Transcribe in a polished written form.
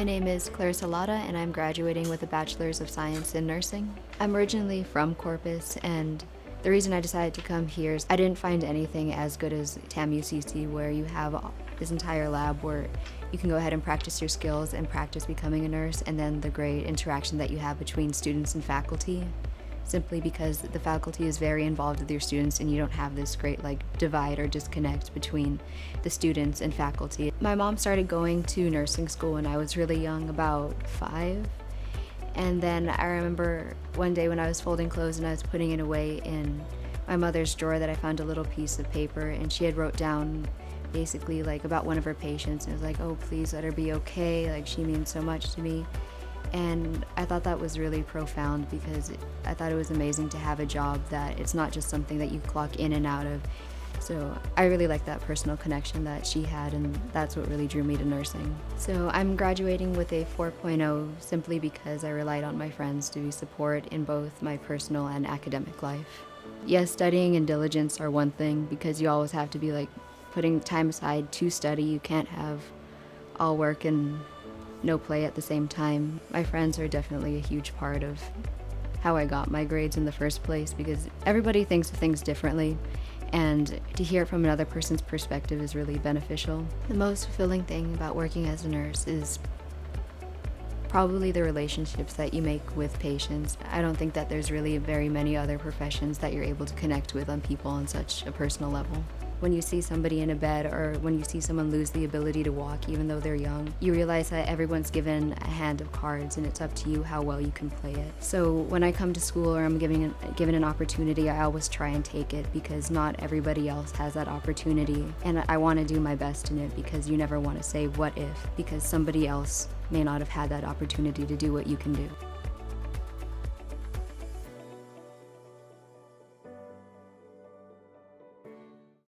My name is Clarissa Lara, and I'm graduating with a Bachelor's of Science in Nursing. I'm originally from Corpus, and the reason I decided to come here is I didn't find anything as good as TAM-UCC, where you have this entire lab where you can go ahead and practice your skills and practice becoming a nurse, and then the great interaction that you have between students and faculty. Simply because the faculty is very involved with your students and you don't have this great divide or disconnect between the students and faculty. My mom started going to nursing school when I was really young, about 5. And then I remember one day when I was folding clothes and I was putting it away in my mother's drawer that I found a little piece of paper, and she had wrote down basically about one of her patients, and it was like, oh, please let her be okay, she means so much to me. And I thought that was really profound because I thought it was amazing to have a job that it's not just something that you clock in and out of. So I really liked that personal connection that she had, and that's what really drew me to nursing. So I'm graduating with a 4.0 simply because I relied on my friends to support in both my personal and academic life. Yes, studying and diligence are one thing because you always have to be putting time aside to study. You can't have all work and no play at the same time. My friends are definitely a huge part of how I got my grades in the first place because everybody thinks of things differently, and to hear it from another person's perspective is really beneficial. The most fulfilling thing about working as a nurse is probably the relationships that you make with patients. I don't think that there's really very many other professions that you're able to connect with on people on such a personal level. When you see somebody in a bed or when you see someone lose the ability to walk even though they're young, you realize that everyone's given a hand of cards and it's up to you how well you can play it. So when I come to school or I'm given an opportunity, I always try and take it because not everybody else has that opportunity, and I want to do my best in it because you never want to say what if, because somebody else may not have had that opportunity to do what you can do.